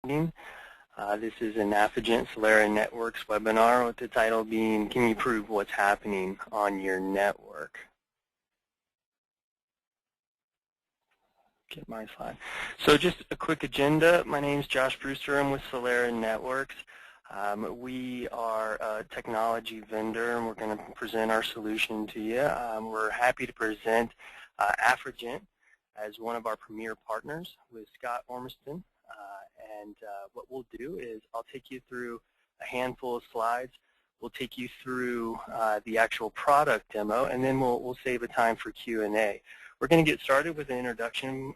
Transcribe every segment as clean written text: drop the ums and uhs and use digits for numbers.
This is an Affigent Solera Networks webinar with the title being, Can you prove what's happening on your network? Get my slide. So just a quick agenda. My name is Josh Brewster. I'm with Solera Networks. We are a technology vendor, and we're going to present our solution to you. We're happy to present Affigent as one of our premier partners with Scott Ormiston. What we'll do is I'll take you through a handful of slides. We'll take you through the actual product demo, and then we'll save a time for Q&A. We're going to get started with an introduction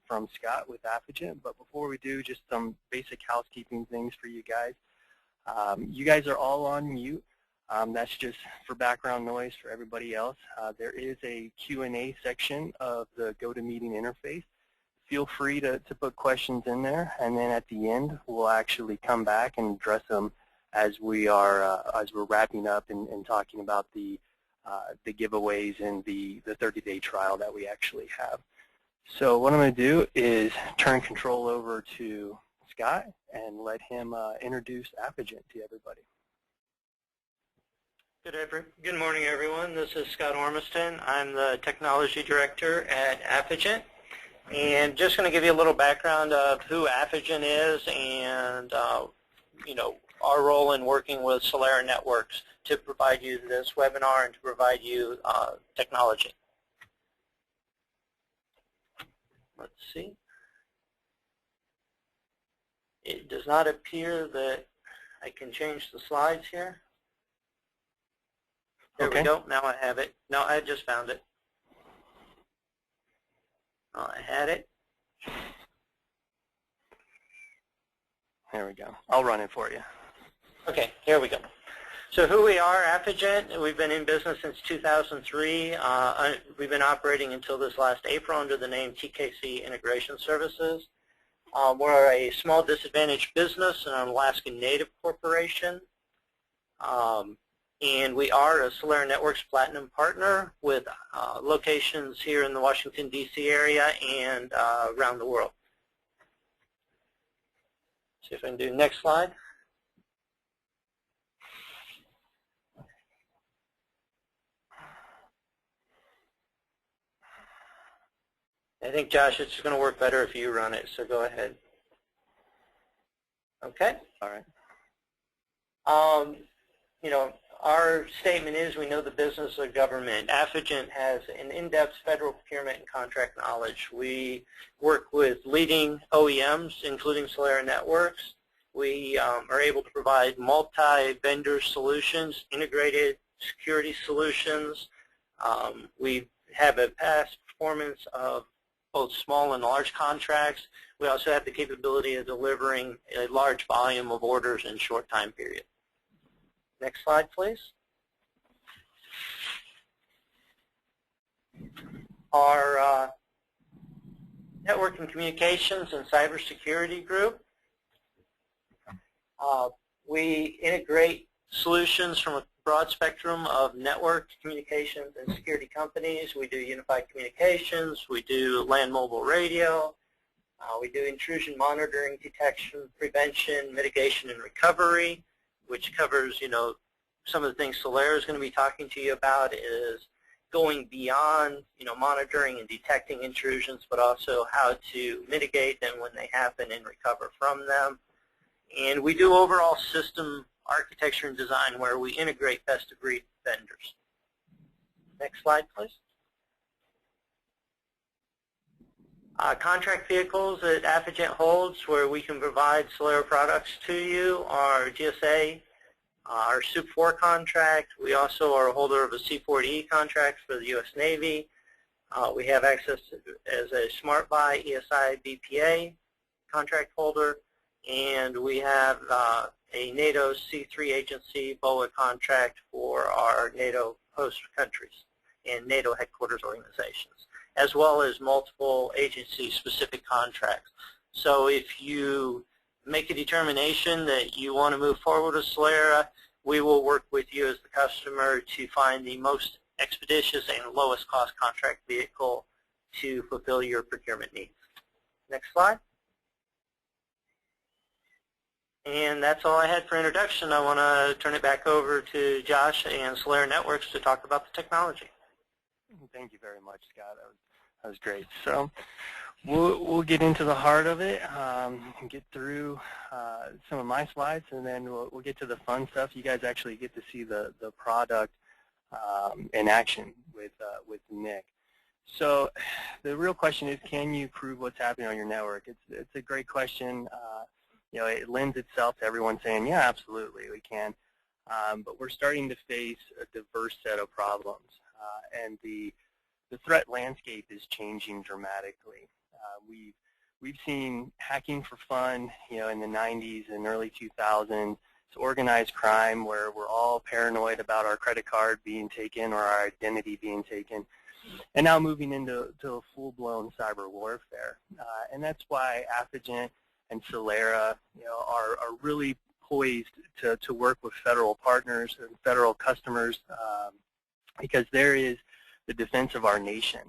from Scott with Affigent, but before we do, just some basic housekeeping things for you guys. You guys are all on mute. That's just for background noise for everybody else. There is a Q&A section of the GoToMeeting interface. Feel free to put questions in there, and then at the end we'll actually come back and address them as we're wrapping up and talking about the giveaways and the 30-day trial that we actually have. So what I'm going to do is turn control over to Scott and let him introduce Affigent to everybody. Good morning, everyone. This is Scott Ormiston. I'm the Technology Director at Affigent. And just going to give you a little background of who Affigent is and our role in working with Solera Networks to provide you this webinar and to provide you technology. Let's see. It does not appear that I can change the slides here. There we go. Now I have it. No, I just found it. I had it. There we go. I'll run it for you. Okay, here we go. So who we are, Affigent, we've been in business since 2003. We've been operating until this last April under the name TKC Integration Services. We're a small disadvantaged business and an Alaskan Native corporation. And we are a Solera Networks Platinum partner with locations here in the Washington, D.C. area and around the world. See if I can do next slide. I think, Josh, it's going to work better if you run it, so go ahead. Okay? All right. Our statement is we know the business of government. Affigent has an in-depth federal procurement and contract knowledge. We work with leading OEMs, including Solera Networks. We are able to provide multi-vendor solutions, integrated security solutions. We have a past performance of both small and large contracts. We also have the capability of delivering a large volume of orders in a short time period. Next slide, please. Our Network and Communications and Cybersecurity group. We integrate solutions from a broad spectrum of network communications and security companies. We do unified communications. We do land mobile radio. We do intrusion monitoring, detection, prevention, mitigation, and recovery, which covers, some of the things Solera is going to be talking to you about is going beyond, monitoring and detecting intrusions, but also how to mitigate them when they happen and recover from them. And we do overall system architecture and design where we integrate best-of-breed vendors. Next slide, please. Contract vehicles that Affigent holds where we can provide Solera products to you are GSA, our SUP-4 contract. We also are a holder of a C4E contract for the U.S. Navy. We have access as a Smart Buy ESI BPA contract holder, and we have a NATO C3 agency BOA contract for our NATO host countries and NATO headquarters organizations, as well as multiple agency-specific contracts. So if you make a determination that you want to move forward with Solera, we will work with you as the customer to find the most expeditious and lowest cost contract vehicle to fulfill your procurement needs. Next slide. And that's all I had for introduction. I want to turn it back over to Josh and Solera Networks to talk about the technology. Thank you very much, Scott. That was great. So we'll get into the heart of it, and get through some of my slides, and then we'll get to the fun stuff. You guys actually get to see the product in action with Nick. So the real question is, can you prove what's happening on your network? It's a great question. You know, it lends itself to everyone saying, yeah, absolutely, we can. But we're starting to face a diverse set of problems, and the threat landscape is changing dramatically. We've seen hacking for fun, you know, in the 90s and early 2000s. It's organized crime where we're all paranoid about our credit card being taken or our identity being taken, and now moving into a full-blown cyber warfare. And that's why Affigent and Solera, you know, are really poised to work with federal partners and federal customers, because there is the defense of our nation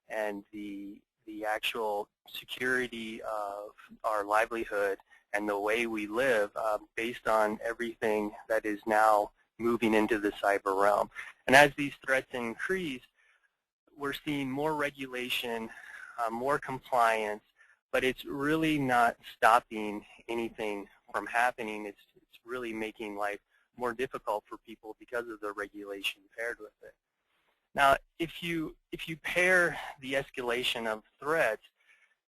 and the actual security of our livelihood and the way we live based on everything that is now moving into the cyber realm. And as these threats increase, we're seeing more regulation, more compliance, but it's really not stopping anything from happening. It's really making life more difficult for people because of the regulation paired with it. Now, if you pair the escalation of threats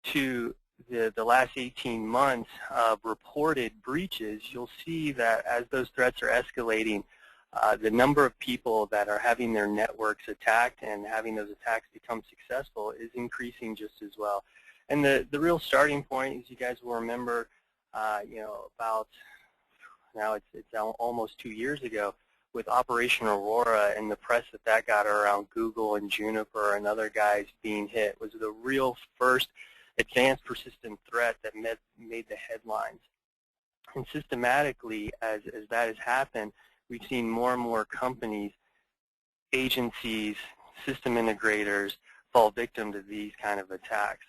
to the last 18 months of reported breaches, you'll see that as those threats are escalating, the number of people that are having their networks attacked and having those attacks become successful is increasing just as well. And the real starting point, as you guys will remember, you know, about now it's almost 2 years ago, with Operation Aurora and the press that got around Google and Juniper and other guys being hit, was the real first advanced persistent threat that made the headlines. And systematically, as that has happened, we've seen more and more companies, agencies, system integrators fall victim to these kind of attacks.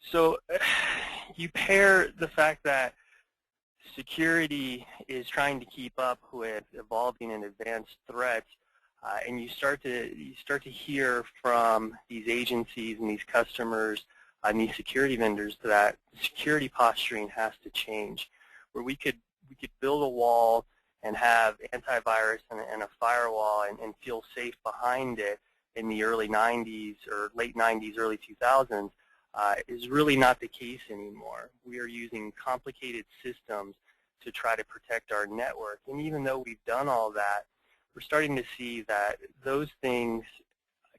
So you pair the fact that security is trying to keep up with evolving and advanced threats, and you start to hear from these agencies and these customers and these security vendors that security posturing has to change, where we could build a wall and have antivirus and a firewall and feel safe behind it in the early 90s or late 90s, early 2000s, is really not the case anymore. We are using complicated systems to try to protect our network. And even though we've done all that, we're starting to see that those things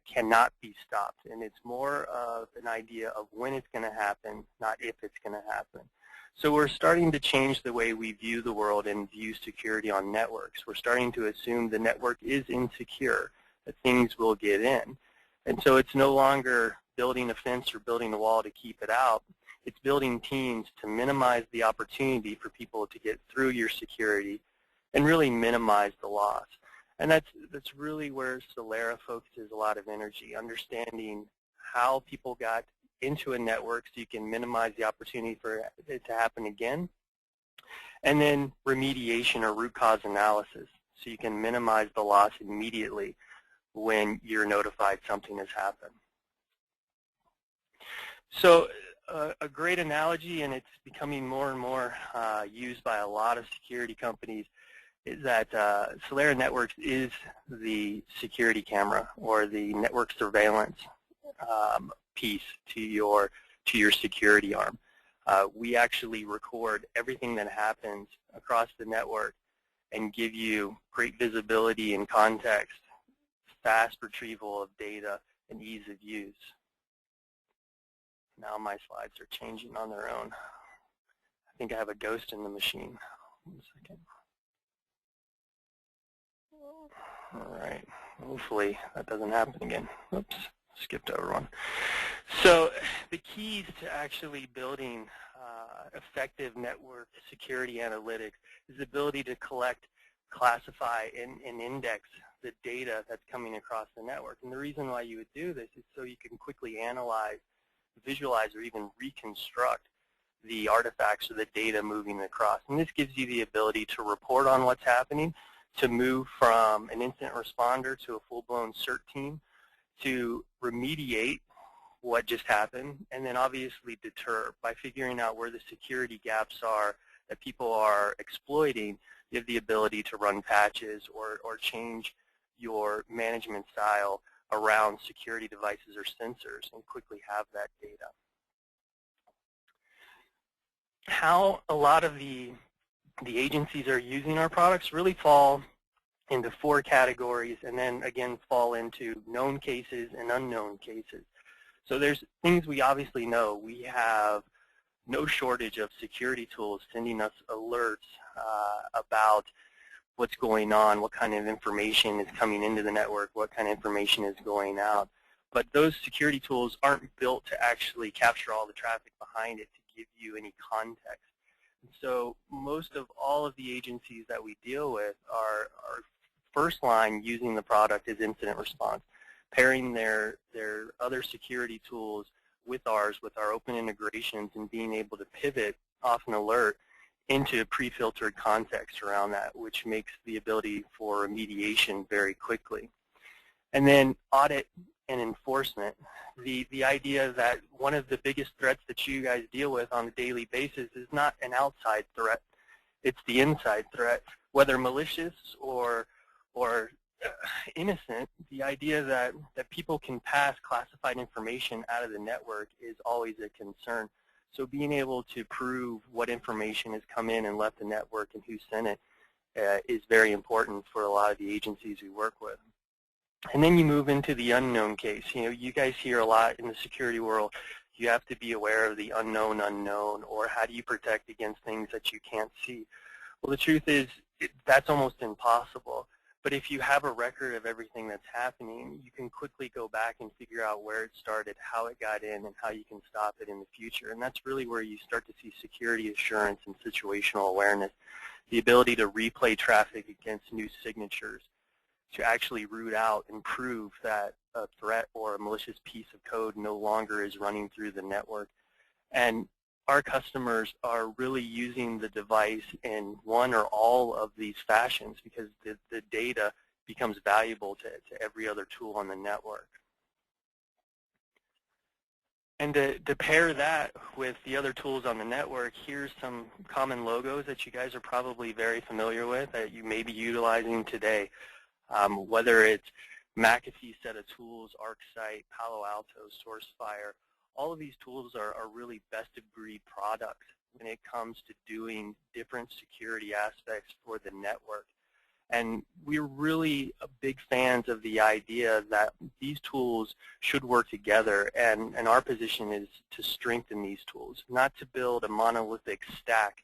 cannot be stopped. And it's more of an idea of when it's going to happen, not if it's going to happen. So we're starting to change the way we view the world and view security on networks. We're starting to assume the network is insecure, that things will get in. And so it's no longer building a fence or building a wall to keep it out. It's building teams to minimize the opportunity for people to get through your security and really minimize the loss. And that's really where Solera focuses a lot of energy, understanding how people got into a network so you can minimize the opportunity for it to happen again, and then remediation or root cause analysis so you can minimize the loss immediately when you're notified something has happened. So a great analogy, and it's becoming more and more used by a lot of security companies, is that Solera Networks is the security camera or the network surveillance piece to your security arm. We actually record everything that happens across the network and give you great visibility and context, fast retrieval of data, and ease of use. Now my slides are changing on their own. I think I have a ghost in the machine. 1 second. All right. Hopefully that doesn't happen again. Oops, skipped over one. So the keys to actually building effective network security analytics is the ability to collect, classify, and index the data that's coming across the network. And the reason why you would do this is so you can quickly analyze, visualize, or even reconstruct the artifacts or the data moving across. And this gives you the ability to report on what's happening, to move from an incident responder to a full-blown CERT team, to remediate what just happened, and then obviously deter. By figuring out where the security gaps are that people are exploiting, you have the ability to run patches or change your management style around security devices or sensors and quickly have that data. How a lot of the agencies are using our products really fall into 4 categories, and then again fall into known cases and unknown cases. So there's things we obviously know. We have no shortage of security tools sending us alerts about what's going on, what kind of information is coming into the network, what kind of information is going out. But those security tools aren't built to actually capture all the traffic behind it to give you any context. And so most of all of the agencies that we deal with are first line using the product is incident response, pairing their other security tools with ours, with our open integrations, and being able to pivot off an alert into pre-filtered context around that, which makes the ability for remediation very quickly. And then audit and enforcement. The idea that one of the biggest threats that you guys deal with on a daily basis is not an outside threat, it's the inside threat, whether malicious or innocent. The idea that people can pass classified information out of the network is always a concern. So being able to prove what information has come in and left the network and who sent it is very important for a lot of the agencies we work with. And then you move into the unknown case. You know, you guys hear a lot in the security world, you have to be aware of the unknown unknown, or how do you protect against things that you can't see? Well, the truth is that's almost impossible. But if you have a record of everything that's happening, you can quickly go back and figure out where it started, how it got in, and how you can stop it in the future. And that's really where you start to see security assurance and situational awareness, the ability to replay traffic against new signatures, to actually root out and prove that a threat or a malicious piece of code no longer is running through the network. And our customers are really using the device in one or all of these fashions because the data becomes valuable to every other tool on the network. And to pair that with the other tools on the network, here's some common logos that you guys are probably very familiar with that you may be utilizing today. Whether it's McAfee set of tools, ArcSight, Palo Alto, SourceFire, all of these tools are really best-of-breed products when it comes to doing different security aspects for the network. And we're really big fans of the idea that these tools should work together, and our position is to strengthen these tools, not to build a monolithic stack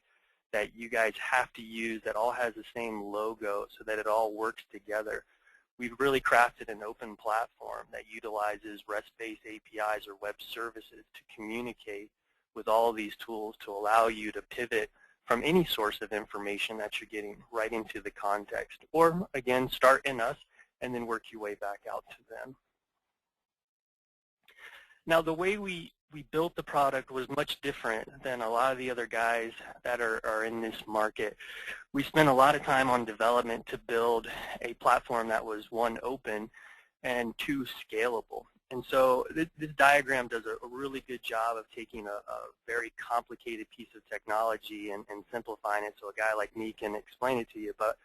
that you guys have to use that all has the same logo so that it all works together. We've really crafted an open platform that utilizes REST-based APIs or web services to communicate with all of these tools to allow you to pivot from any source of information that you're getting right into the context. Or, again, start in us and then work your way back out to them. Now, the way we built the product was much different than a lot of the other guys that are in this market. We spent a lot of time on development to build a platform that was, 1, open, and 2, scalable. And so this diagram does a really good job of taking a very complicated piece of technology and simplifying it so a guy like me can explain it to you. But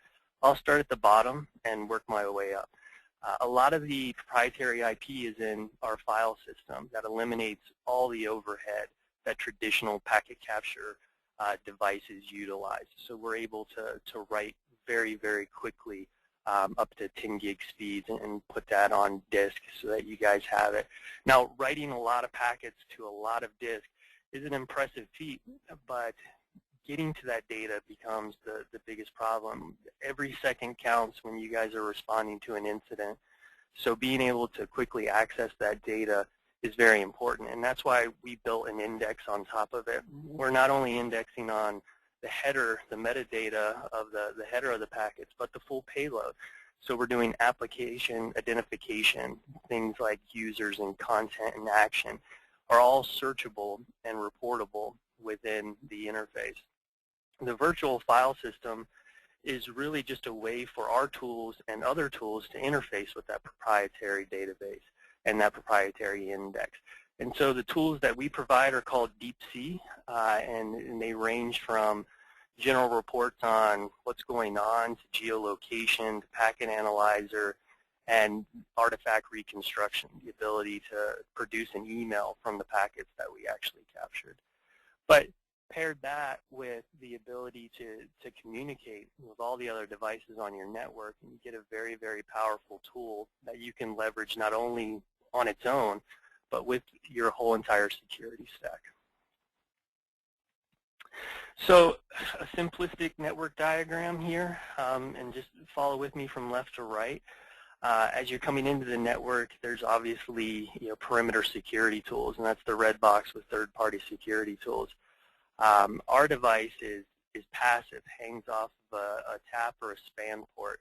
I'll start at the bottom and work my way up. A lot of the proprietary IP is in our file system that eliminates all the overhead that traditional packet capture devices utilize. So we're able to write very, very quickly up to 10 gig speeds and put that on disk so that you guys have it. Now, writing a lot of packets to a lot of disk is an impressive feat, but getting to that data becomes the biggest problem. Every second counts when you guys are responding to an incident. So being able to quickly access that data is very important, and that's why we built an index on top of it. We're not only indexing on the header, the metadata of the header of the packets, but the full payload. So we're doing application identification, things like users and content and action are all searchable and reportable within the interface. The virtual file system is really just a way for our tools and other tools to interface with that proprietary database and that proprietary index. And so the tools that we provide are called Deep Sea, and they range from general reports on what's going on to geolocation, to packet analyzer, and artifact reconstruction, the ability to produce an email from the packets that we actually captured. But paired that with the ability to communicate with all the other devices on your network, and you get a very, very powerful tool that you can leverage not only on its own, but with your whole entire security stack. So a simplistic network diagram here, and just follow with me from left to right. As you're coming into the network, there's obviously perimeter security tools, and that's the red box with third-party security tools. Our device is passive, hangs off of a tap or a span port,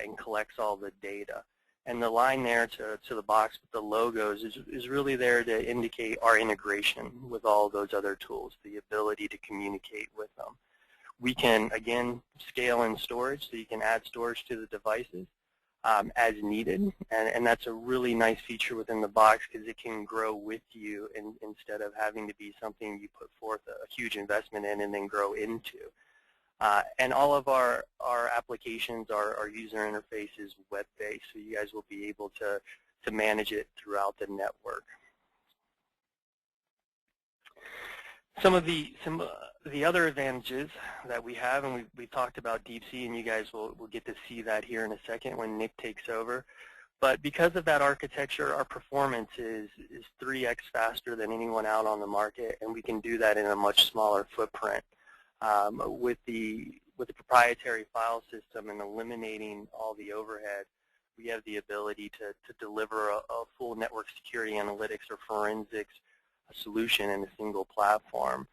and collects all the data. And the line there to the box with the logos is really there to indicate our integration with all those other tools, the ability to communicate with them. We can, again, scale in storage, so you can add storage to the devices as needed. And that's a really nice feature within the box because it can grow with you instead of having to be something you put forth a huge investment in and then grow into. And all of our applications, our user interface is web-based, so you guys will be able to manage it throughout the network. Some of the other advantages that we have, and we talked about Deep Sea, and you guys will get to see that here in a second when Nick takes over. But because of that architecture, our performance is 3x faster than anyone out on the market, and we can do that in a much smaller footprint. With the proprietary file system and eliminating all the overhead, we have the ability to deliver a full network security analytics or forensics solution in a single platform.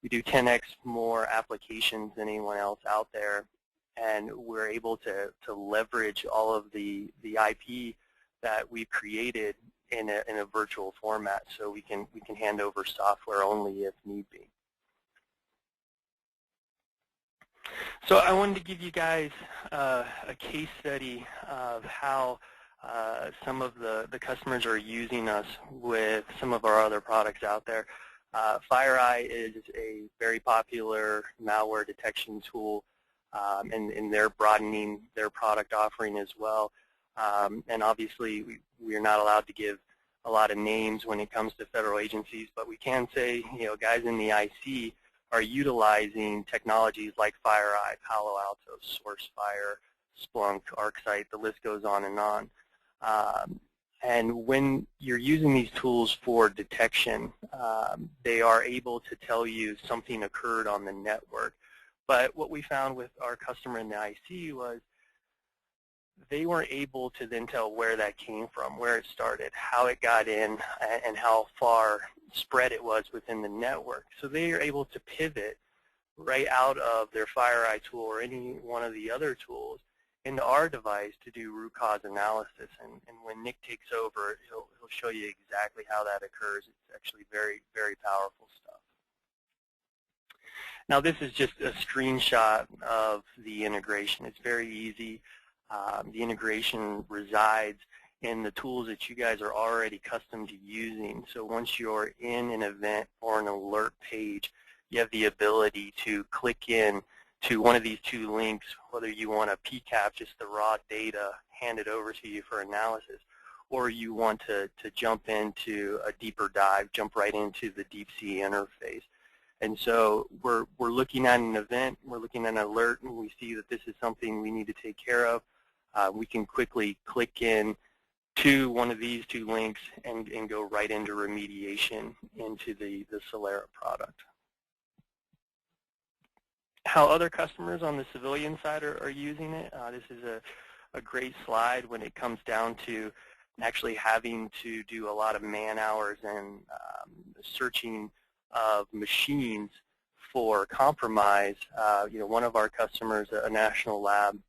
We do 10x more applications than anyone else out there, and we're able to leverage all of the IP that we've created in a virtual format, so we can hand over software only if need be. So I wanted to give you guys a case study of how some of the customers are using us with some of our other products out there. FireEye is a very popular malware detection tool, and they're broadening their product offering as well. And obviously, we are not allowed to give a lot of names when it comes to federal agencies, but we can say, guys in the IC are utilizing technologies like FireEye, Palo Alto, SourceFire, Splunk, ArcSight, the list goes on and on. And when you're using these tools for detection, they are able to tell you something occurred on the network. But what we found with our customer in the IC was they weren't able to then tell where that came from, where it started, how it got in, and how far spread it was within the network. So they are able to pivot right out of their FireEye tool or any one of the other tools into our device to do root cause analysis. And when Nick takes over, he'll show you exactly how that occurs. It's actually very, very powerful stuff. Now this is just a screenshot of the integration. It's very easy. The integration resides in the tools that you guys are already accustomed to using. So once you're in an event or an alert page, you have the ability to click in to one of these two links, whether you want to PCAP, just the raw data, hand it over to you for analysis, or you want to jump into a deeper dive, jump right into the Deep Sea interface. And so we're looking at an event, we're looking at an alert, and we see that this is something we need to take care of. We can quickly click in to one of these two links and go right into remediation into the Solera product. How other customers on the civilian side are using it, this is a great slide when it comes down to actually having to do a lot of man hours and searching of machines for compromise. One of our customers, a national lab,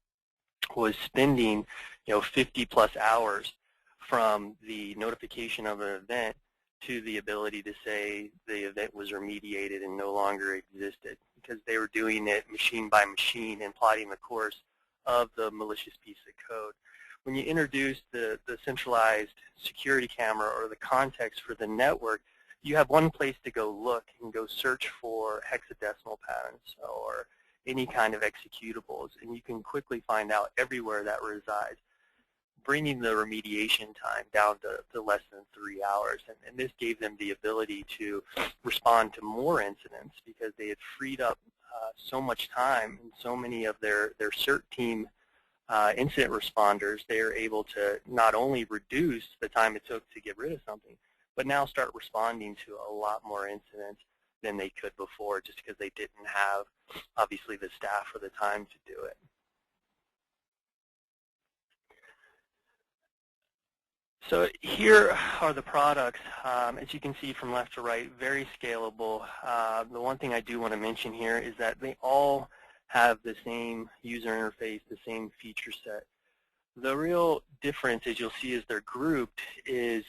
was spending 50+ hours from the notification of an event to the ability to say the event was remediated and no longer existed, because they were doing it machine by machine and plotting the course of the malicious piece of code. When you introduce the centralized security camera or the context for the network, you have one place to go look and go search for hexadecimal patterns or any kind of executables, and you can quickly find out everywhere that resides, bringing the remediation time down to less than 3 hours. And this gave them the ability to respond to more incidents because they had freed up so much time, and so many of their CERT team incident responders, they are able to not only reduce the time it took to get rid of something, but now start responding to a lot more incidents than they could before, just because they didn't have, obviously, the staff or the time to do it. So here are the products. As you can see from left to right, very scalable. The one thing I do want to mention here is that they all have the same user interface, the same feature set. The real difference, as you'll see as they're grouped, is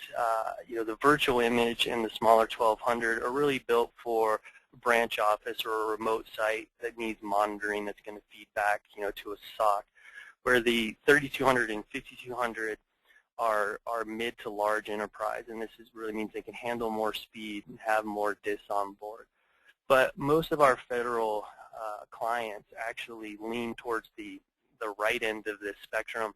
the virtual image and the smaller 1200 are really built for a branch office or a remote site that needs monitoring that's going to feed back to a SOC, where the 3200 and 5200 are mid to large enterprise, and this really means they can handle more speed and have more DIS on board. But most of our federal clients actually lean towards the right end of this spectrum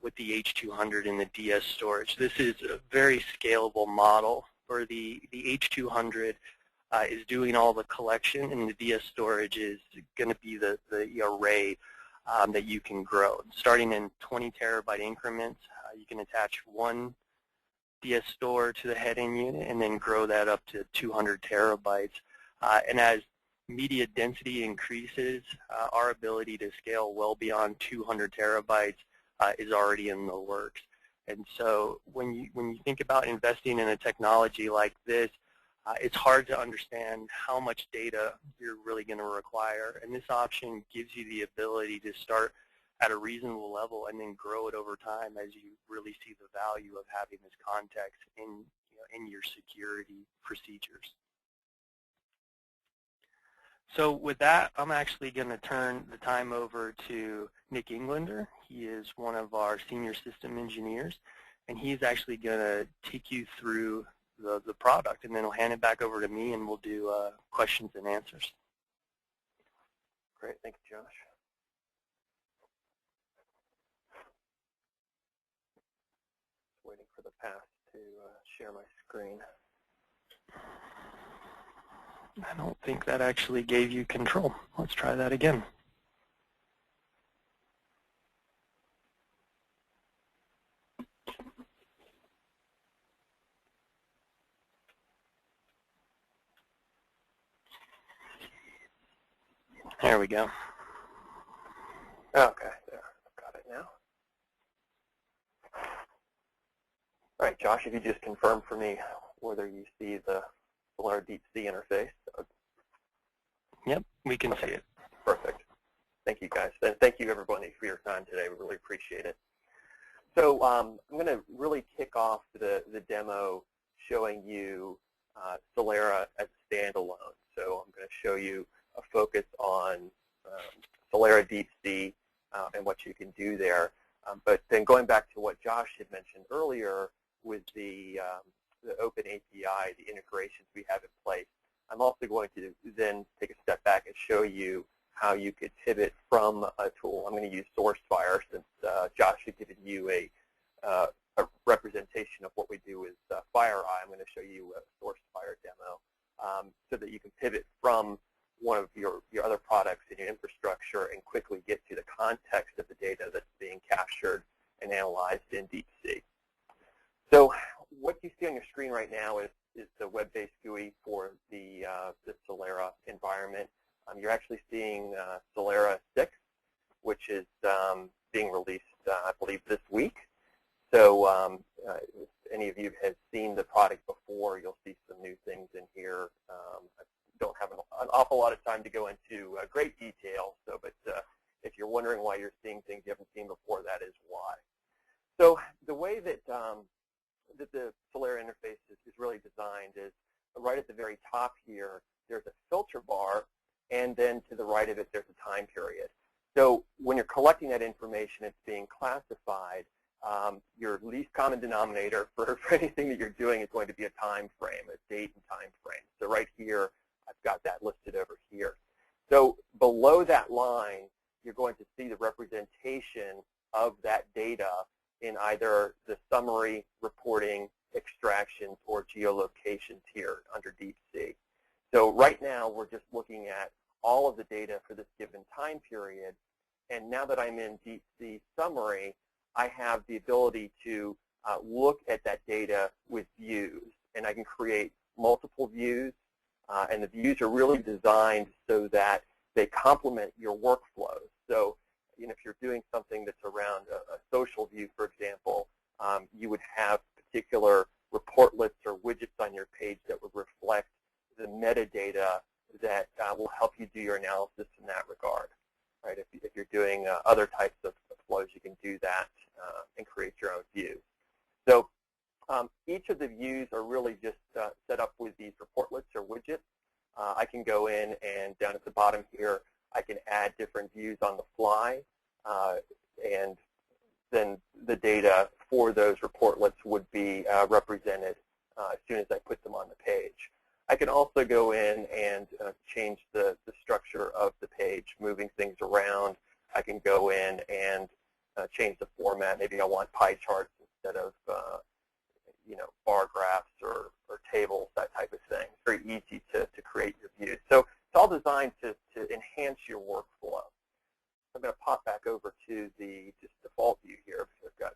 with the H200 and the DS storage. This is a very scalable model where the H200 is doing all the collection, and the DS storage is going to be the array that you can grow. Starting in 20 terabyte increments, you can attach one DS store to the head-end unit and then grow that up to 200 terabytes. And as media density increases, our ability to scale well beyond 200 terabytes is already in the works. And so when you think about investing in a technology like this, it's hard to understand how much data you're really going to require. And this option gives you the ability to start at a reasonable level and then grow it over time as you really see the value of having this context in your security procedures. So with that, I'm actually going to turn the time over to Nick Englander. He is one of our senior system engineers, and he's actually going to take you through the product, and then he'll hand it back over to me, and we'll do questions and answers. Great, thank you, Josh. Waiting for the path to share my screen. I don't think that actually gave you control. Let's try that again. There we go. Okay, there, got it now. All right, Josh, if you just confirm for me whether you see the Solera Deep Sea interface. Yep, we can see it. Perfect. Thank you, guys. And thank you, everybody, for your time today. We really appreciate it. So I'm going to really kick off the demo showing you Solera as a standalone. So I'm going to show you a focus on Solera Deep Sea and what you can do there. But then going back to what Josh had mentioned earlier with the open API, the integrations we have in place, I'm also going to then take a step back and show you how you could pivot from a tool. I'm going to use SourceFire since Josh had given you a representation of what we do with FireEye. I'm going to show you a SourceFire demo so that you can pivot from one of your other products in your infrastructure and quickly get to the context of the data that's being captured and analyzed in Deep Sea. So what you see on your screen right now is the web-based GUI for the Solera environment. You're actually seeing Solera 6, which is being released, I believe, this week. So if any of you have seen the product before, you'll see some new things in here. I don't have an awful lot of time to go into great detail, but if you're wondering why you're seeing things you haven't seen before, that is why. So the way that the Solera interface is really right at the very top here, there's a filter bar, and then to the right of it, there's a time period. So when you're collecting that information, it's being classified. Your least common denominator for anything that you're doing is going to be a time frame, a date and time frame. So right here, I've got that listed over here. So below that line, you're going to see the representation of that data in either the summary, reporting, extractions, or geolocation tier under Deep Sea. So right now, we're just looking at all of the data for this given time period. And now that I'm in Deep Sea Summary, I have the ability to look at that data with views. And I can create multiple views. And the views are really designed so that they complement your workflows. So if you're doing something that's around a social view, for example, you would have particular reportlets or widgets on your page that would reflect the metadata that will help you do your analysis in that regard. Right? If you're doing other types of flows, you can do that and create your own views. So each of the views are really just set up with these reportlets or widgets. I can go in and down at the bottom here, I can add different views on the fly, and then the data for those reportlets would be represented as soon as I put them on the page. I can also go in and change the structure of the page, moving things around. I can go in and change the format. Maybe I want pie charts instead of bar graphs or tables, that type of thing. It's very easy to create your views. So it's all designed to enhance your workflow. I'm going to pop back over to the just default view here because I've got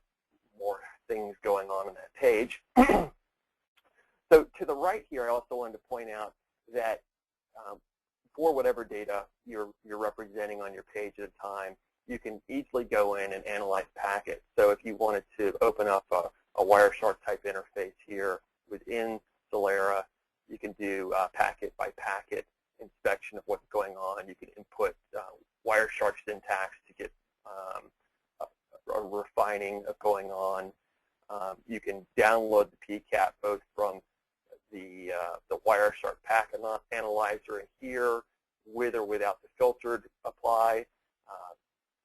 more things going on that page. So to the right here, I also wanted to point out that for whatever data you're representing on your page at a time, you can easily go in and analyze packets. So if you wanted to open up a Wireshark type interface here within Solera, you can do packet by packet inspection of what's going on. You can input Wireshark syntax to get a refining of going on. You can download the PCAP both from the Wireshark packet analyzer in here, with or without the filtered apply.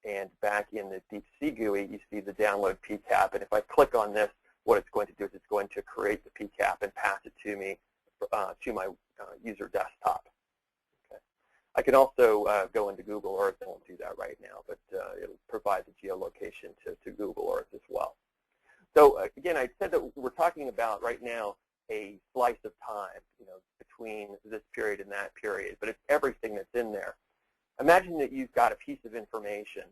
And back in the Deep Sea GUI, you see the download PCAP. And if I click on this, what it's going to do is it's going to create the PCAP and pass it to me to my user desktop. Okay. I can also go into Google Earth. I won't do that right now, but it'll provide the geolocation to Google Earth as well. So again, I said that we're talking about right now a slice of time, between this period and that period, but it's everything that's in there. Imagine that you've got a piece of information.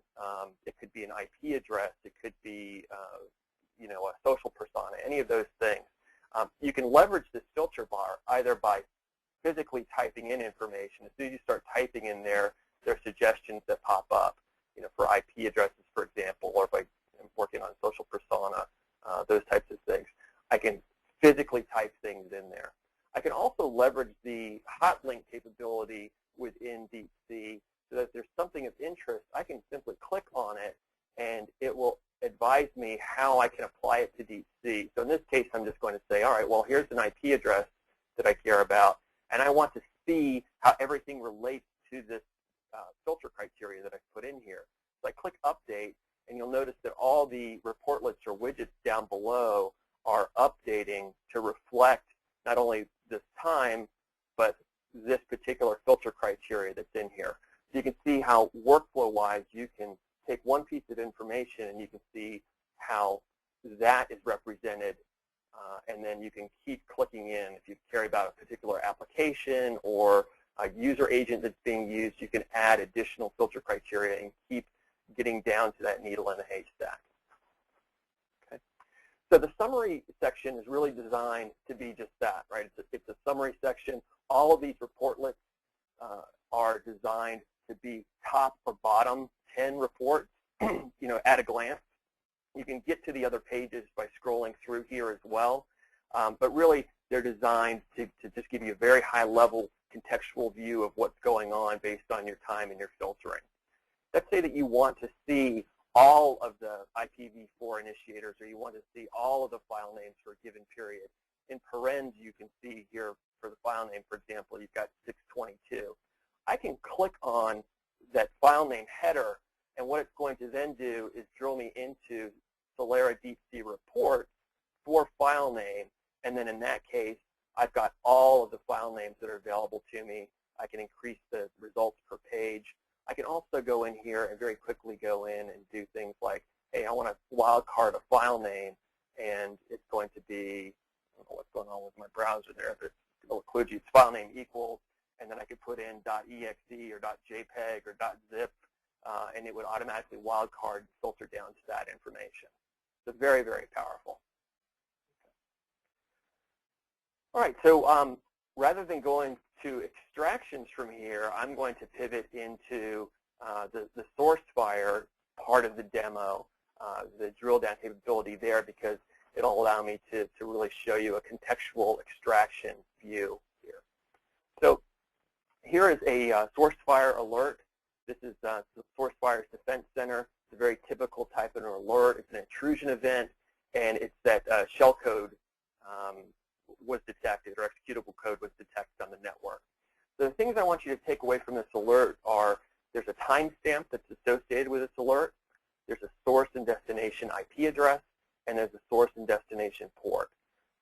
It could be an IP address. It could be, a social persona, any of those things. You can leverage this filter bar either by physically typing in information. As soon as you start typing in there are suggestions that pop up, for IP addresses, for example, or if I'm working on social persona, those types of things. I can physically type things in there. I can also leverage the hot link capability within Deep Sea so that if there's something of interest, I can simply click on it and it will advise me how I can apply it to Deep Sea. So in this case, I'm just going to say, all right, well, here's an IP address that I care about, and I want to see how everything relates to this filter criteria that I've put in here. So I click Update, and you'll notice that all the reportlets or widgets down below are updating to reflect not only this time, but this particular filter criteria that's in here. So you can see how workflow-wise you can take one piece of information and you can see how that is represented, and then you can keep clicking in. If you care about a particular application or a user agent that's being used, you can add additional filter criteria and keep getting down to that needle in the haystack. Okay. So the summary section is really designed to be just that, right? It's a summary section. All of these reportlets are designed to be top or bottom 10 reports, at a glance. You can get to the other pages by scrolling through here as well, but really they're designed to just give you a very high-level contextual view of what's going on based on your time and your filtering. Let's say that you want to see all of the IPv4 initiators, or you want to see all of the file names for a given period. In parens, you can see here for file name, for example, you've got 622. I can click on that file name header, and what it's going to then do is drill me into Solera Deep Sea report for file name, and then in that case, I've got all of the file names that are available to me. I can increase the results per page. I can also go in here and very quickly go in and do things like, hey, I want to wildcard a file name, and it's going to be, I don't know what's going on with my browser there, but it'll include you, file name equals, and then I could put in .exe or .jpeg or .zip, and it would automatically wildcard filter down to that information. So very, very powerful. All right, so rather than going to extractions from here, I'm going to pivot into the source fire part of the demo, the drill down capability there, because it'll allow me to really show you a contextual extraction view here. So here is a source fire alert. This is the Source Fire's Defense Center. It's a very typical type of an alert. It's an intrusion event, and it's that shellcode was detected, or executable code was detected on the network. So the things I want you to take away from this alert are there's a timestamp that's associated with this alert, there's a source and destination IP address, and there's a source and destination port.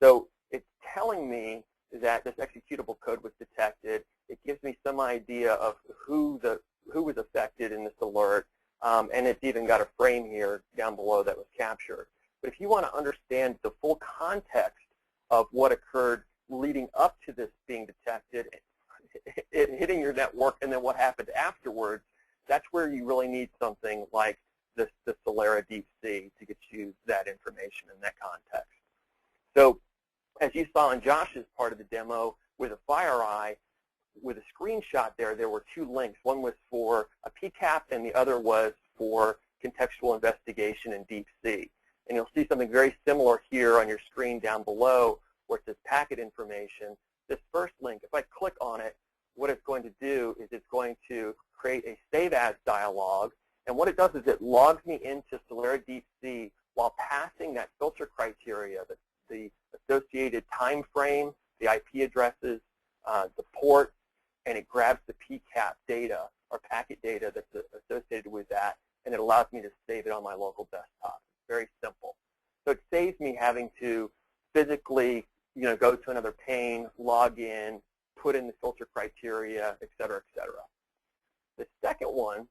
So it's telling me that this executable code was detected. It gives me some idea of who was affected in this alert, and it's even got a frame here down below that was captured. But if you want to understand the full context of what occurred leading up to this being detected, it hitting your network, and then what happened afterwards, that's where you really need something like the Solera Deep Sea to get you that information in that context. So as you saw in Josh's part of the demo with a FireEye, with a screenshot there were two links. One was for a PCAP, and the other was for contextual investigation in Deep Sea. And you'll see something very similar here on your screen down below where it says packet information. This first link, if I click on it, what it's going to do is it's going to create a save as dialog. And what it does is it logs me into Solera Deep Sea while passing that filter criteria, the associated time frame, the IP addresses, the port, and it grabs the PCAP data or packet data that's associated with that, and it allows me to save it on my local desktop. Very simple. So it saves me having to physically, go to another pane, log in, put in the filter criteria, et cetera, et cetera. The second one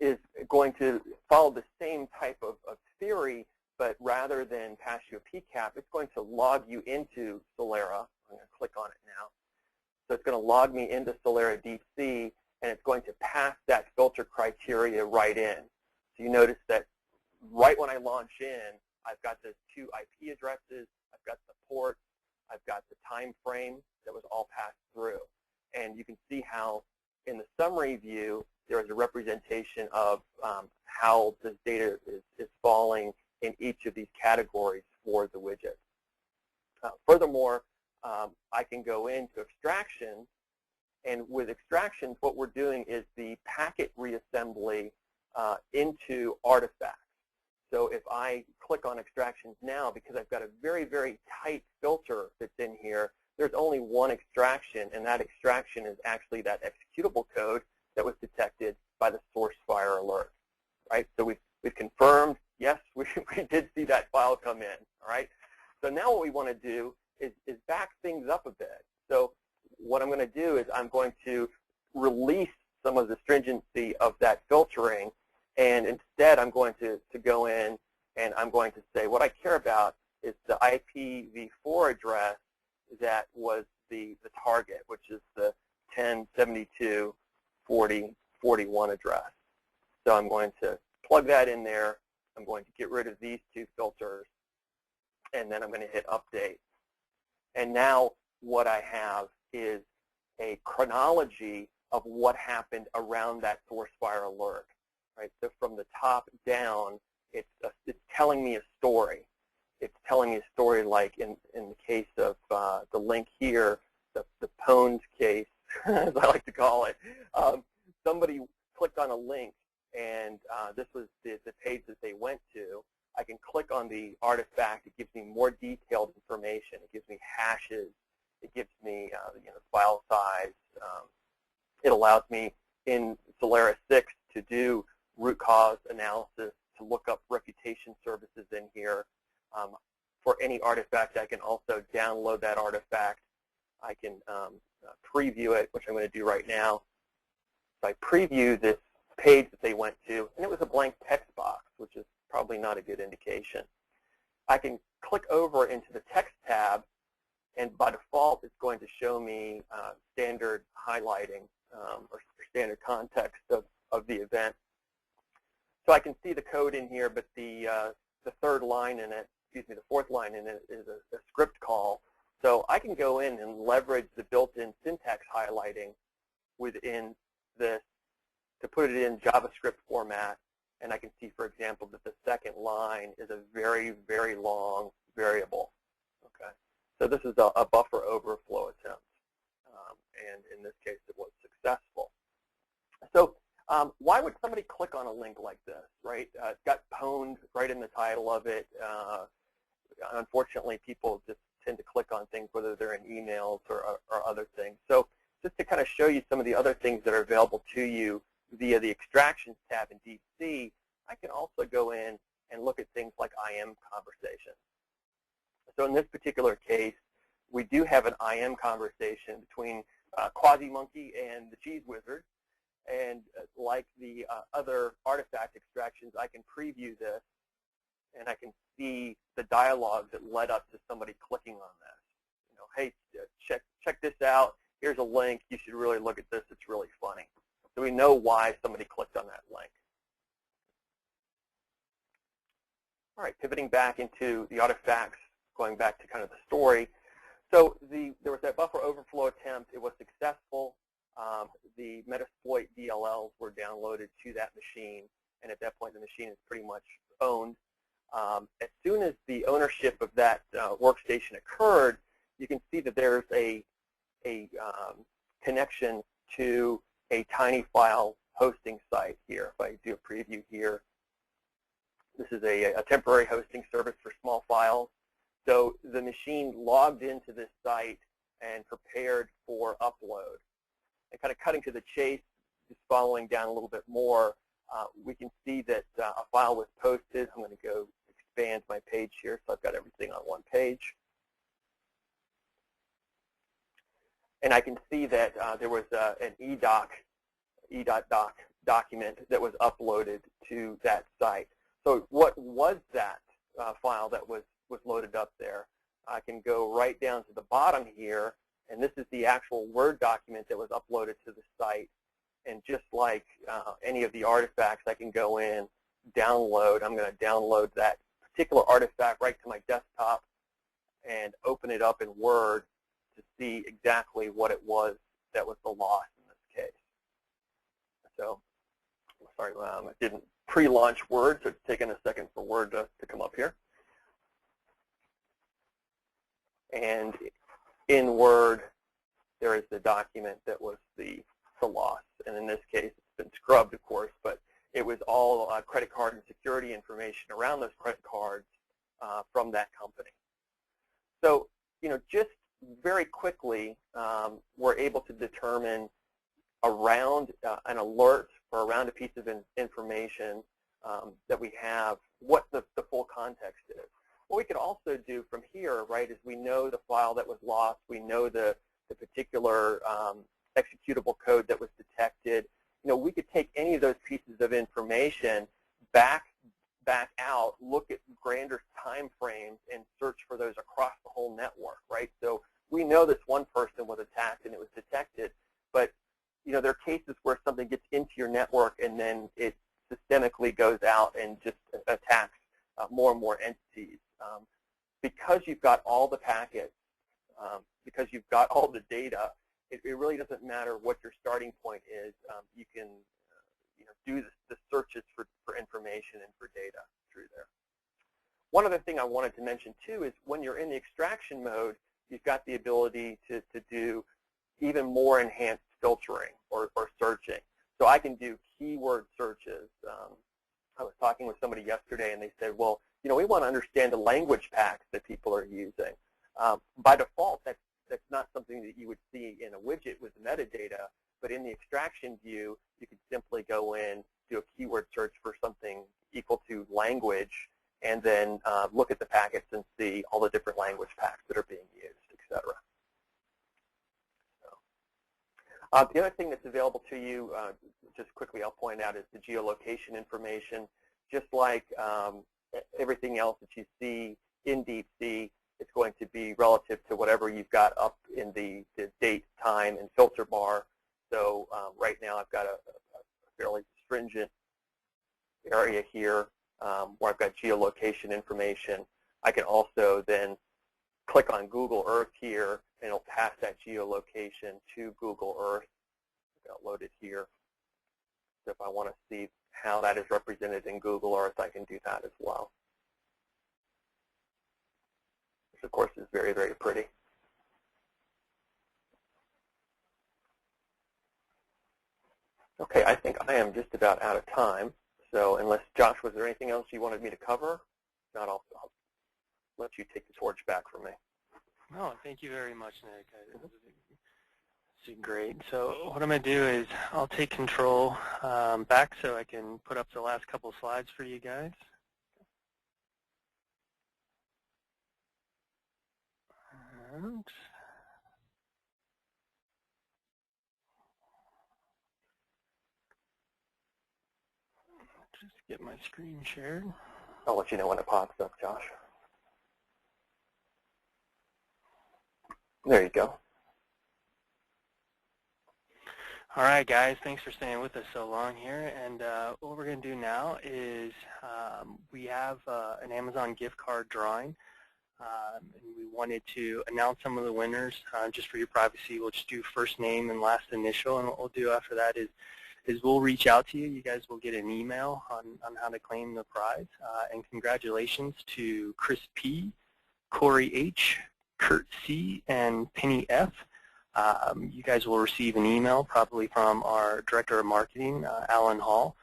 is going to follow the same type of theory, but rather than pass you a PCAP, it's going to log you into Solera. I'm going to click on it now. So it's going to log me into Solera Deep Sea, and it's going to pass that filter criteria right in. So you notice that right when I launch in, I've got the two IP addresses, I've got the port, I've got the time frame that was all passed through. And you can see how in the summary view, there is a representation of how this data is falling in each of these categories for the widget. Furthermore, I can go into extraction, and with extractions, what we're doing is the packet reassembly into artifacts. So if I click on extractions now, because I've got a very, very tight filter that's in here, there's only one extraction, and that extraction is actually that executable code that was detected by the source fire alert, right? So we've confirmed, yes, we did see that file come in, all right? So now what we want to do is back things up a bit. So what I'm going to do is I'm going to release some of the stringency of that filtering, and instead I'm going to go in and I'm going to say what I care about is the IPv4 address that was the target, which is the 1072.40.41 address. So I'm going to plug that in there. I'm going to get rid of these two filters, and then I'm going to hit update. And now what I have is a chronology of what happened around that source fire alert. Right? So from the top down, it's telling me a story. It's telling me a story like in the case of the link here, the pwned case, as I like to call it. Somebody clicked on a link, and this was the page that they went to. I can click on the artifact. It gives me more detailed information. It gives me hashes. It gives me allows me in Solera 6 to do root cause analysis, to look up reputation services in here. For any artifact, I can also download that artifact. I can preview it, which I'm going to do right now. So I preview this page that they went to, and it was a blank text box, which is probably not a good indication. I can click over into the text tab, and by default, it's going to show me standard highlighting or standard context of the event. So I can see the code in here, but the third line in it, excuse me, the fourth line in it is a script call. So I can go in and leverage the built-in syntax highlighting within this to put it in JavaScript format, and I can see, for example, that the second line is a very, very long variable. Okay, so this is a buffer overflow attempt, and in this case, it was successful. So why would somebody click on a link like this, right? It's got pwned right in the title of it. Unfortunately, people just tend to click on things, whether they're in emails or other things. So just to kind of show you some of the other things that are available to you via the Extractions tab in Deep C, I can also go in and look at things like IM conversations. So in this particular case, we do have an IM conversation between Quasi-Monkey and the Cheese Wizard. And like the other artifact extractions, I can preview this, and I can see the dialogue that led up to somebody clicking on this. You know, hey, check this out. Here's a link. You should really look at this. It's really funny. So we know why somebody clicked on that link. All right, pivoting back into the artifacts, going back to kind of the story. So there was that buffer overflow attempt. It was successful. The Metasploit DLLs were downloaded to that machine, and at that point, the machine is pretty much owned. As soon as the ownership of that workstation occurred, you can see that there's a connection to a tiny file hosting site here. If I do a preview here, this is a temporary hosting service for small files. So the machine logged into this site and prepared for upload. And kind of cutting to the chase, just following down a little bit more, we can see that a file was posted. I'm going to go expand my page here, so I've got everything on one page. And I can see that there was an e.doc document that was uploaded to that site. So what was that file that was loaded up there? I can go right down to the bottom here, and this is the actual Word document that was uploaded to the site. And just like any of the artifacts, I can go in, download. I'm going to download that particular artifact right to my desktop and open it up in Word to see exactly what it was that was the loss in this case. So, sorry, I didn't pre-launch Word, so it's taken a second for Word to come up here. And in Word, there is the document that was the loss. And in this case, it's been scrubbed, of course, but it was all credit card and security information around those credit cards from that company. So, you know, just very quickly, we're able to determine around an alert or around a piece of information that we have what the full context is. What we could also do from here, right, is we know the file that was lost. We know the particular executable code that was detected. You know, we could take any of those pieces of information back out, look at grander time frames, and search for those across the whole network, right? So we know this one person was attacked and it was detected, but you know, there are cases where something gets into your network and then it systemically goes out and just attacks more and more entities. Because you've got all the packets, because you've got all the data, it really doesn't matter what your starting point is. You can you know, do the searches for information and for data through there. One other thing I wanted to mention too is when you're in the extraction mode, you've got the ability to do even more enhanced filtering or searching. So I can do keyword searches. I was talking with somebody yesterday and they said, well, you know, we want to understand the language packs that people are using. By default, that's not something that you would see in a widget with metadata, But in the extraction view, you can simply go in, do a keyword search for something equal to language, and then look at the packets and see all the different language packs that are being used, etc. The other thing that's available to you, just quickly I'll point out, is the geolocation information. Just like everything else that you see in Deep Sea, it's going to be relative to whatever you've got up in the date, time, and filter bar. So right now I've got a fairly stringent area here where I've got geolocation information. I can also then click on Google Earth here, and it'll pass that geolocation to Google Earth. I've got it loaded here. So if I want to see how that is represented in Google Earth, I can do that as well. Which, of course, is very, very pretty. Okay, I think I am just about out of time. So unless, Josh, was there anything else you wanted me to cover? If not, I'll let you take the torch back from me. No, thank you very much, Nick. This is great. So what I'm going to do is I'll take control back so I can put up the last couple slides for you guys. And just get my screen shared. I'll let you know when it pops up, Josh. There you go. All right, guys, thanks for staying with us so long here. And what we're going to do now is we have an Amazon gift card drawing. And we wanted to announce some of the winners. Just for your privacy, we'll just do first name and last initial. And what we'll do after that is we'll reach out to you. You guys will get an email on how to claim the prize. And congratulations to Chris P., Corey H., Kurt C., and Penny F. You guys will receive an email probably from our Director of Marketing, Alan Hall,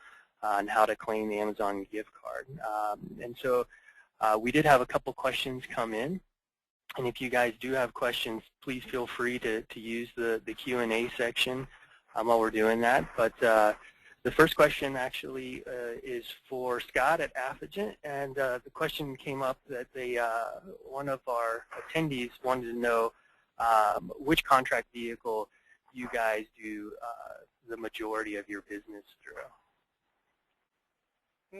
on how to claim the Amazon gift card. And so we did have a couple questions come in. And if you guys do have questions, please feel free to use the Q&A section while we're doing that. But the first question actually is for Scott at Affigent. And the question came up that one of our attendees wanted to know which contract vehicle you guys do the majority of your business through.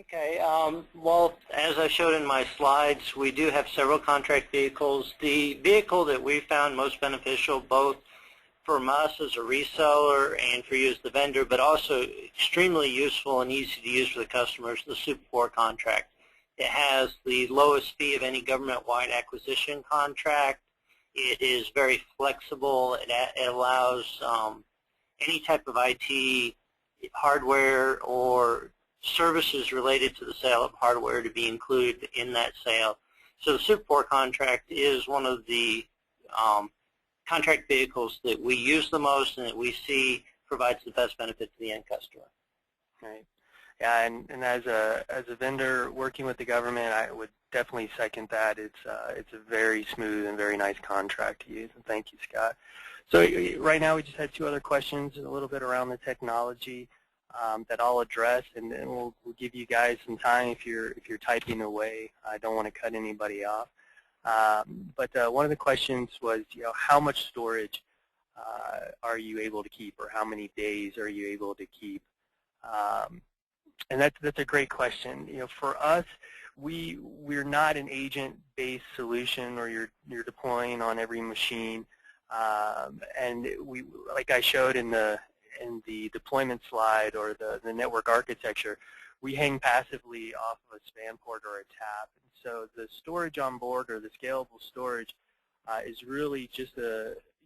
Okay, well, as I showed in my slides, we do have several contract vehicles. The vehicle that we found most beneficial, both from us as a reseller and for you as the vendor, but also extremely useful and easy to use for the customers, the Super 4 contract. It has the lowest fee of any government-wide acquisition contract. It is very flexible. It allows any type of IT hardware or services related to the sale of hardware to be included in that sale. So the Super 4 contract is one of the contract vehicles that we use the most and that we see provides the best benefit to the end customer. Right. Yeah, and as a vendor working with the government, I would definitely second that. It's a very smooth and very nice contract to use. And thank you, Scott. So right now we just had two other questions, a little bit around the technology that I'll address, and then we'll give you guys some time if you're typing away. I don't want to cut anybody off. But one of the questions was, how much storage are you able to keep, or how many days are you able to keep? And that's a great question. For us, we're not an agent-based solution, or you're deploying on every machine. And we, like I showed in the deployment slide, or the network architecture, we hang passively off of a span port or a tap. And so the storage on board, or the scalable storage, is really just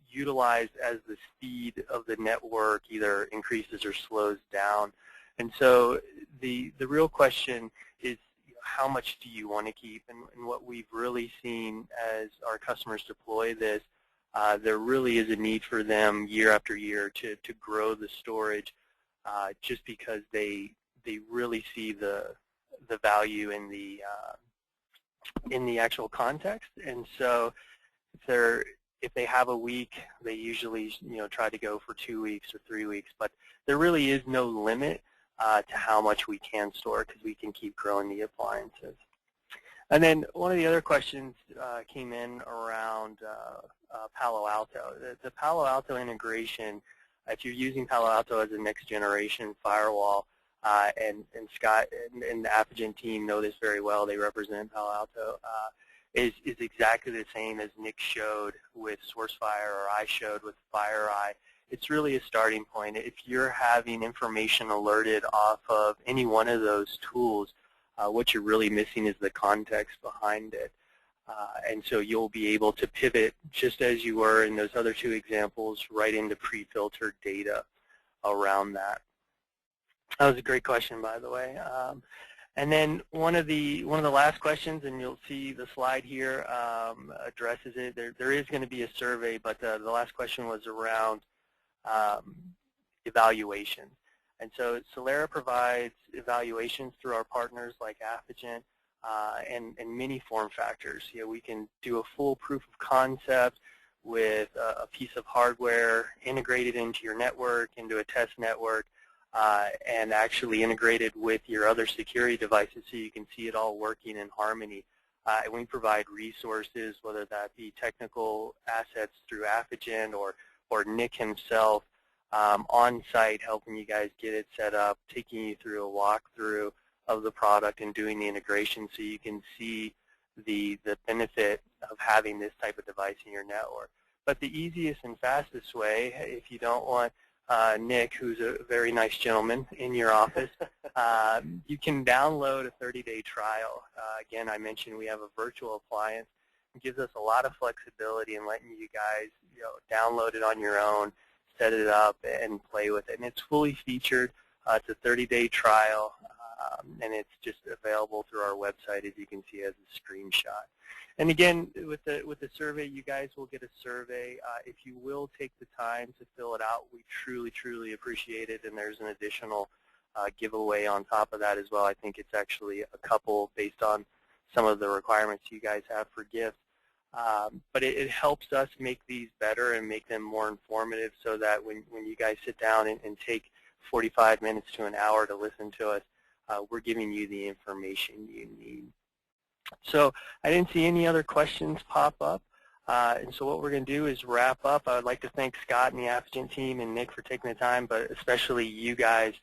utilized as the speed of the network either increases or slows down. And so the real question is, how much do you want to keep? And what we've really seen as our customers deploy this, there really is a need for them year after year to grow the storage, just because they really see the value in the actual context. And so if they have a week, they usually try to go for 2 weeks or 3 weeks. But there really is no limit to how much we can store because we can keep growing the appliances. And then one of the other questions came in around Palo Alto. The Palo Alto integration, if you're using Palo Alto as a next generation firewall, and Scott and the Affigent team know this very well, they represent Palo Alto, is exactly the same as Nick showed with SourceFire or I showed with FireEye. It's really a starting point. If you're having information alerted off of any one of those tools, what you're really missing is the context behind it. And so you'll be able to pivot, just as you were in those other 2 examples, right into pre-filtered data around that. That was a great question, by the way. And then one of the last questions, and you'll see the slide here addresses it. There is going to be a survey, but the last question was around evaluation. And so Solera provides evaluations through our partners like Affigent and many form factors. We can do a full proof of concept with a piece of hardware integrated into your network, into a test network, and actually integrated with your other security devices so you can see it all working in harmony. And we provide resources, whether that be technical assets through Affigent or Nick himself on site, helping you guys get it set up, taking you through a walkthrough of the product and doing the integration so you can see the benefit of having this type of device in your network. But the easiest and fastest way, if you don't want Nick, who's a very nice gentleman, in your office, you can download a 30-day trial. Again, I mentioned we have a virtual appliance. It gives us a lot of flexibility in letting you guys download it on your own, set it up, and play with it. And it's fully featured. It's a 30-day trial, and it's just available through our website, as you can see as a screenshot. And again, with the survey, you guys will get a survey. If you will take the time to fill it out, we truly, truly appreciate it. And there's an additional giveaway on top of that as well. I think it's actually a couple based on some of the requirements you guys have for gifts. But it helps us make these better and make them more informative so that when you guys sit down and take 45 minutes to an hour to listen to us, we're giving you the information you need. So I didn't see any other questions pop up. And so what we're going to do is wrap up. I would like to thank Scott and the Affigent team and Nick for taking the time, but especially you guys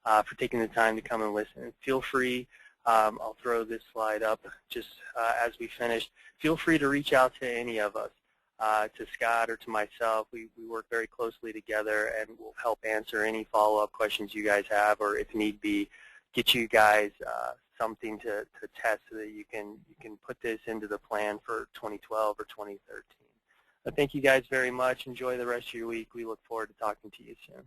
for taking the time to come and listen. Feel free, I'll throw this slide up just as we finish. Feel free to reach out to any of us, to Scott or to myself. We work very closely together, and we'll help answer any follow-up questions you guys have, or if need be, get you guys something to test so that you can put this into the plan for 2012 or 2013. But thank you guys very much. Enjoy the rest of your week. We look forward to talking to you soon.